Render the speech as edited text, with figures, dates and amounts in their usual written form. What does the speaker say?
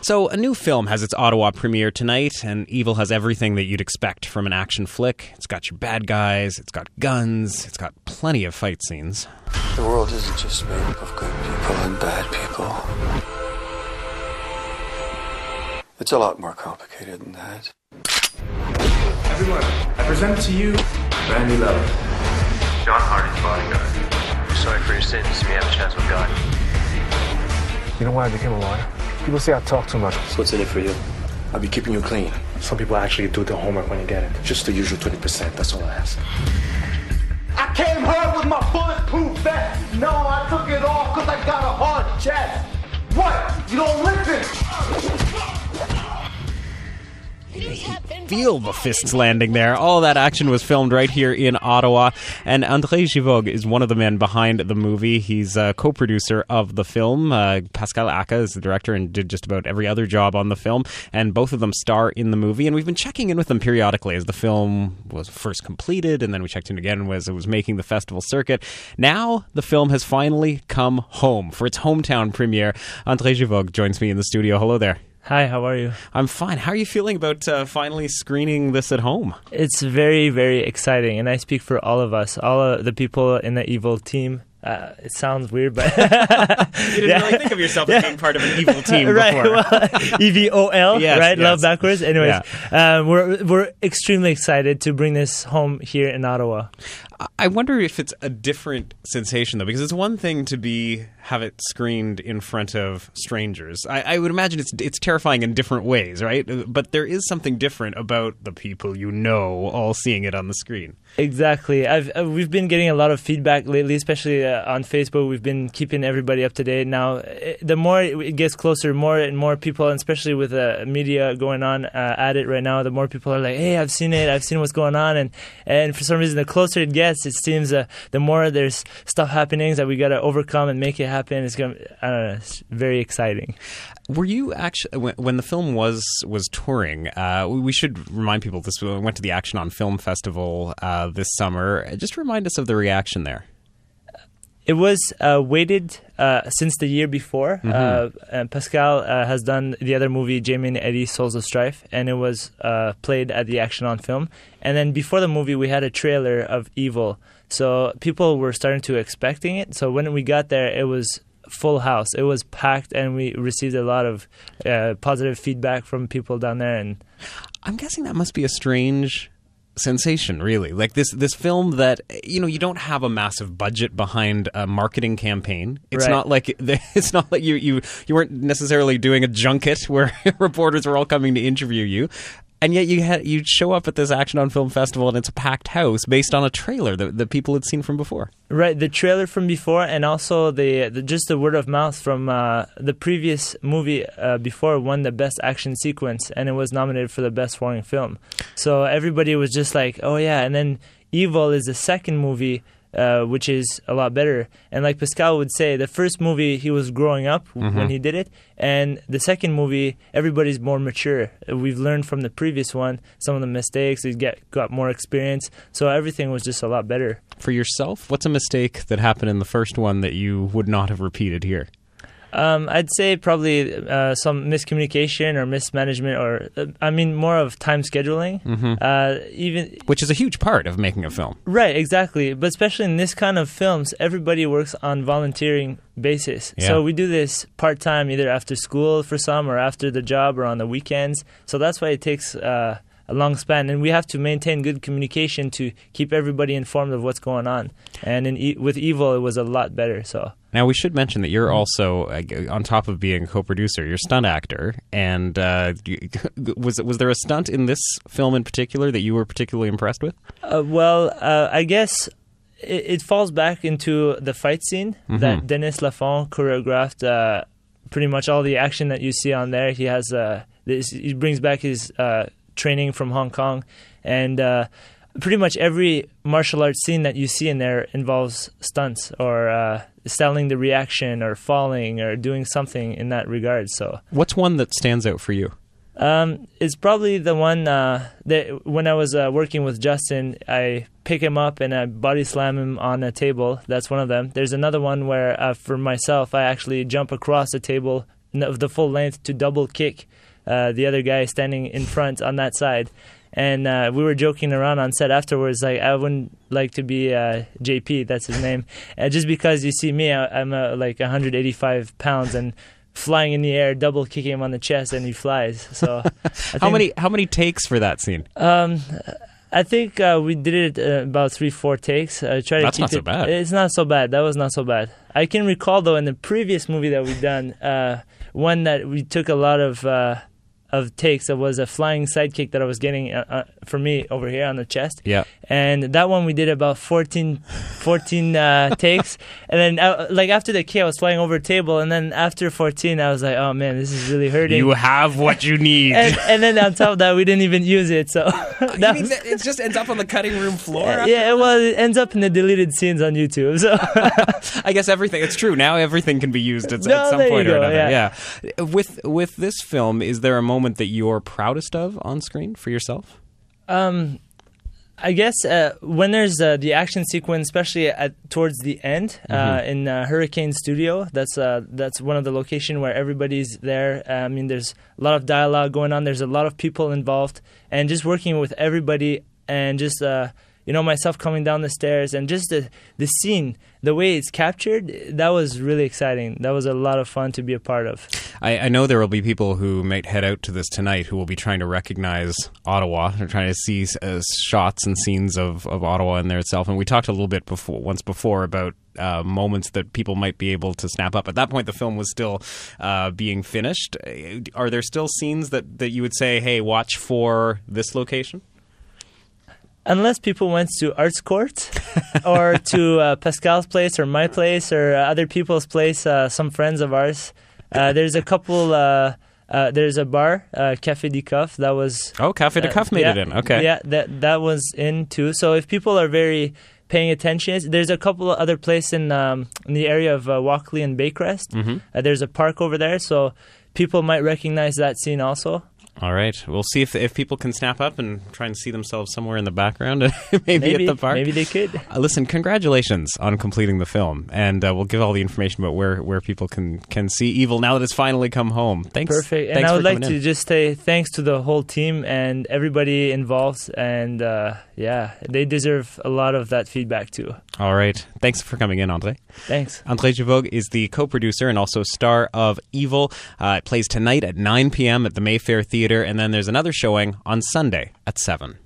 So, a new film has its Ottawa premiere tonight, and EVOL has everything that you'd expect from an action flick. It's got your bad guys, it's got guns, it's got plenty of fight scenes. The world isn't just made up of good people and bad people. It's a lot more complicated than that. Everyone, I present to you Randy Love, John Hardy's bodyguard. Sorry for your sins. We have a chance with God. You know why I became a lawyer? People say I talk too much. So what's in it for you? I'll be keeping you clean. Some people actually do their homework when you get it. Just the usual 20%, that's all I ask. I came hard with my bulletproof vest. No, I took it off because I got a hard chest. What? You don't listen? Feel the fists landing there. All that action was filmed right here in Ottawa, and André Givogue is one of the men behind the movie. He's a co-producer of the film. Pascal Aka is the director and did just about every other job on the film, and both of them star in the movie, and we've been checking in with them periodically as the film was first completed, and then we checked in again as it was making the festival circuit. Now the film has finally come home for its hometown premiere. André Givogue joins me in the studio. Hello there. Hi, how are you? I'm fine. How are you feeling about finally screening this at home? It's very, very exciting, and I speak for all of us, all of the people in the EVOL team. It sounds weird, but you didn't really think of yourself as being part of an EVOL team right, before. Well, EVOL, yes, right? Yes. Love backwards. Anyways, yeah. We're extremely excited to bring this home here in Ottawa. I wonder if it's a different sensation, though, because it's one thing to have it screened in front of strangers. I would imagine it's terrifying in different ways, right? But there is something different about the people you know all seeing it on the screen. Exactly. We've been getting a lot of feedback lately, especially on Facebook. We've been keeping everybody up to date. Now, the more it gets closer, more and more people, and especially with the media going on at it right now, the more people are like, hey, I've seen it, I've seen what's going on. And for some reason, the closer it gets, it seems the more there's stuff happening that we got to overcome and make it happen. It's going to, I don't know, it's very exciting. Were you actually, when the film was touring, we should remind people this went to the Action on Film Festival this summer. Just remind us of the reaction there. It was waited since the year before. And Pascal has done the other movie, Jamie and Eddie, Souls of Strife, and it was played at the Action on Film. And then before the movie, we had a trailer of EVOL. So people were starting to expecting it. So when we got there, it was full house. It was packed, and we received a lot of positive feedback from people down there. And I'm guessing that must be a strange sensation, really. Like this film that, you don't have a massive budget behind a marketing campaign. It's right. not like you weren't necessarily doing a junket where reporters were all coming to interview you. And yet you'd show up at this Action on Film Festival, and it's a packed house based on a trailer that people had seen from before. Right, the trailer from before, and also just the word of mouth from the previous movie before won the best action sequence, and it was nominated for the best foreign film. So everybody was just like, oh yeah, and then EVOL is the second movie, which is a lot better. And like Pascal would say, the first movie, he was growing up when he did it. And the second movie, everybody's more mature. We've learned from the previous one some of the mistakes. We got more experience. So everything was just a lot better. For yourself, what's a mistake that happened in the first one that you would not have repeated here? I'd say probably some miscommunication or mismanagement, or more of time scheduling. Which is a huge part of making a film. Right, exactly. But especially in this kind of films, everybody works on volunteering basis. Yeah. So we do this part-time, either after school for some or after the job or on the weekends. So that's why it takes a long span, and we have to maintain good communication to keep everybody informed of what's going on. And with EVOL, it was a lot better. So now we should mention that you're also, on top of being a co-producer, you're a stunt actor. And was there a stunt in this film in particular that you were particularly impressed with? I guess it falls back into the fight scene that Denis Lafont choreographed. Pretty much all the action that you see on there, he has he brings back his training from Hong Kong, and pretty much every martial arts scene that you see in there involves stunts or selling the reaction or falling or doing something in that regard. So what's one that stands out for you? It's probably the one that when I was working with Justin, I pick him up and I body slam him on a table. That's one of them. There's another one where for myself, I actually jump across a table the full length to double kick the other guy standing in front on that side. And we were joking around on set afterwards, like, I wouldn't like to be JP, that's his name, just because you see me, I'm like 185 pounds and flying in the air, double kicking him on the chest, and he flies. So, how many takes for that scene? I think we did it about 3-4 takes. That's not so bad. It's not so bad. That was not so bad. I can recall, though, in the previous movie that we've done, one that we took a lot of takes. It was a flying sidekick that I was getting for me over here on the chest. Yeah. And that one we did about 14 takes. And then like after the kick, I was flying over a table. And then after 14, I was like, oh man, this is really hurting. You have what you need. and then on top of that, we didn't even use it. So it just ends up on the cutting room floor? Yeah, well, it ends up in the deleted scenes on YouTube. So I guess everything, it's true. Now everything can be used at some point or another. Yeah. With this film, is there a moment that you're proudest of on screen for yourself? I guess when there's the action sequence, especially towards the end in Hurricane Studio, that's one of the locations where everybody's there. I mean, there's a lot of dialogue going on. There's a lot of people involved, and just working with everybody, and just myself coming down the stairs, and just the scene, the way it's captured, that was really exciting. That was a lot of fun to be a part of. I know there will be people who might head out to this tonight who will be trying to recognize Ottawa. They're trying to see shots and scenes of Ottawa in there itself. And we talked a little bit once before about moments that people might be able to snap up. At that point, the film was still being finished. Are there still scenes that you would say, hey, watch for this location? Unless people went to Arts Court or to Pascal's place or my place or other people's place, some friends of ours. There's a couple, there's a bar, Café du Coff, that was... Oh, Café du Coff made it in, okay. Yeah, that was in too. So if people are very paying attention, there's a couple of other places in the area of Walkley and Baycrest. Mm-hmm. There's a park over there, so people might recognize that scene also. All right. We'll see if people can snap up and try and see themselves somewhere in the background, maybe at the park. Maybe they could. Listen, congratulations on completing the film, and we'll give all the information about where people can see EVOL now that it's finally come home. Thanks. Perfect. And I would like to just say thanks to the whole team and everybody involved, and they deserve a lot of that feedback too. All right. Thanks for coming in, André. Thanks. André Givogue is the co-producer and also star of EVOL. It plays tonight at 9 p.m. at the Mayfair Theatre, and then there's another showing on Sunday at 7.